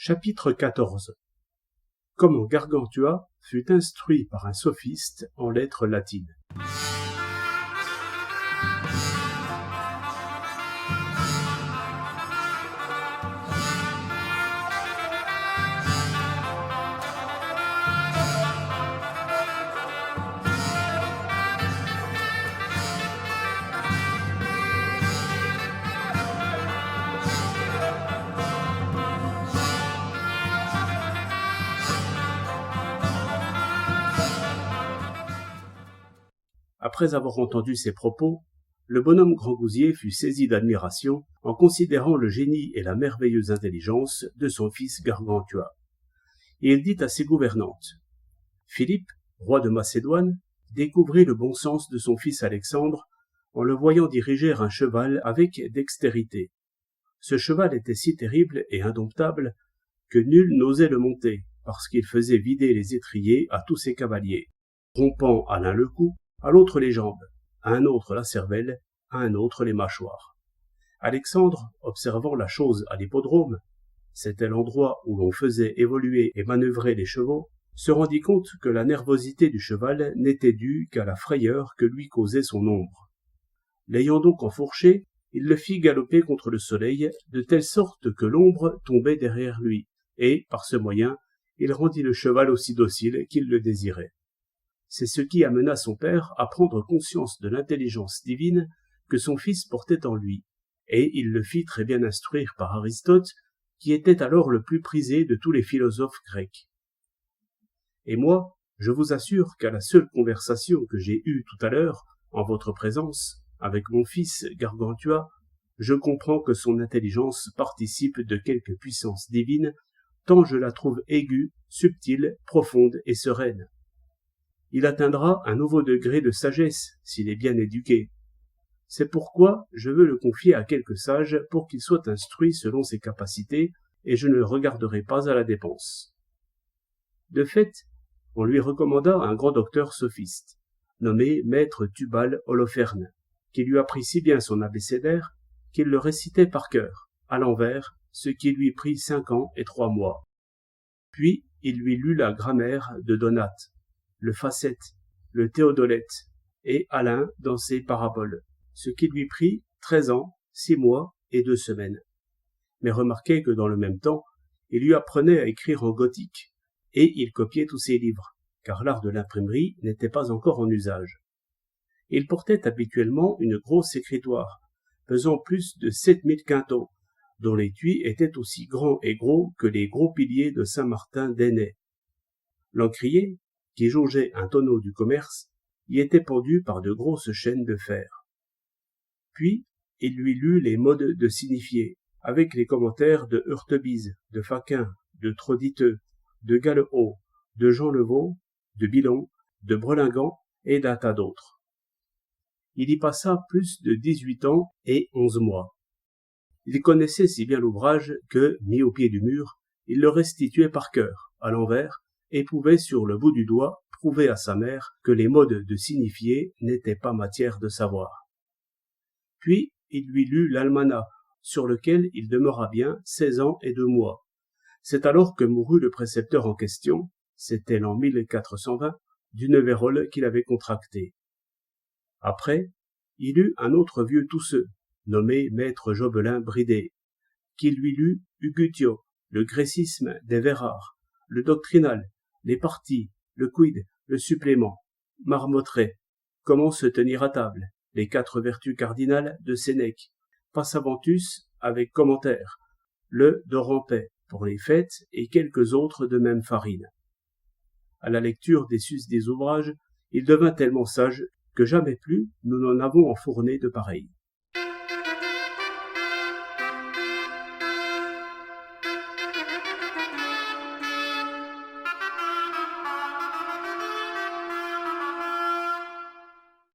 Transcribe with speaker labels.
Speaker 1: Chapitre 14. Comment Gargantua fut instruit par un sophiste en lettres latines. Après avoir entendu ces propos, le bonhomme Grangousier fut saisi d'admiration en considérant le génie et la merveilleuse intelligence de son fils Gargantua. Et il dit à ses gouvernantes : « Philippe, roi de Macédoine, découvrit le bon sens de son fils Alexandre en le voyant diriger un cheval avec dextérité. Ce cheval était si terrible et indomptable que nul n'osait le monter, parce qu'il faisait vider les étriers à tous ses cavaliers, rompant à l'un le cou, à l'autre les jambes, à un autre la cervelle, à un autre les mâchoires. Alexandre, observant la chose à l'hippodrome, c'était l'endroit où l'on faisait évoluer et manœuvrer les chevaux, se rendit compte que la nervosité du cheval n'était due qu'à la frayeur que lui causait son ombre. L'ayant donc enfourché, il le fit galoper contre le soleil, de telle sorte que l'ombre tombait derrière lui, et, par ce moyen, il rendit le cheval aussi docile qu'il le désirait. C'est ce qui amena son père à prendre conscience de l'intelligence divine que son fils portait en lui, et il le fit très bien instruire par Aristote, qui était alors le plus prisé de tous les philosophes grecs. Et moi, je vous assure qu'à la seule conversation que j'ai eue tout à l'heure, en votre présence, avec mon fils Gargantua, je comprends que son intelligence participe de quelque puissance divine, tant je la trouve aiguë, subtile, profonde et sereine. Il atteindra un nouveau degré de sagesse s'il est bien éduqué. C'est pourquoi je veux le confier à quelques sages pour qu'il soit instruit selon ses capacités, et je ne le regarderai pas à la dépense. De fait, on lui recommanda un grand docteur sophiste, nommé maître Tubal Holoferne, qui lui apprit si bien son abécédaire qu'il le récitait par cœur, à l'envers, ce qui lui prit 5 ans et 3 mois. Puis il lui lut la grammaire de Donate, le Facète, le Théodolette et Alain dans ses paraboles, ce qui lui prit 13 ans, 6 mois et 2 semaines. Mais remarquez que dans le même temps, il lui apprenait à écrire en gothique, et il copiait tous ses livres, car l'art de l'imprimerie n'était pas encore en usage. Il portait habituellement une grosse écritoire, pesant plus de 7000 quintaux, dont l'étui était aussi grand et gros que les gros piliers de Saint-Martin d'Ainay. L'encrier, qui jaugeait un tonneau du commerce, y était pendu par de grosses chaînes de fer. Puis, il lui lut les modes de signifier, avec les commentaires de Hurtebise, de Faquin, de Troditeux, de Gallehaut, de Jean Levaux, de Bilon, de Brelingan et d'un tas d'autres. Il y passa plus de 18 ans et 11 mois. Il connaissait si bien l'ouvrage que, mis au pied du mur, il le restituait par cœur, à l'envers, et pouvait sur le bout du doigt prouver à sa mère que les modes de signifier n'étaient pas matière de savoir. Puis il lui lut l'almanach, sur lequel il demeura bien 16 ans et 2 mois. C'est alors que mourut le précepteur en question, c'était l'an 1420, d'une vérole qu'il avait contractée. Après, il eut un autre vieux tousseux, nommé maître Jobelin Bridé, qui lui lut Hugutio, le grécisme des vers rares, le doctrinal, les parties, le quid, le supplément, Marmoteret, comment se tenir à table, les 4 vertus cardinales de Sénèque, Passaventus avec commentaire, le de Rampais pour les fêtes et quelques autres de même farine. À la lecture des sus des ouvrages, il devint tellement sage que jamais plus nous n'en avons enfourné de pareils.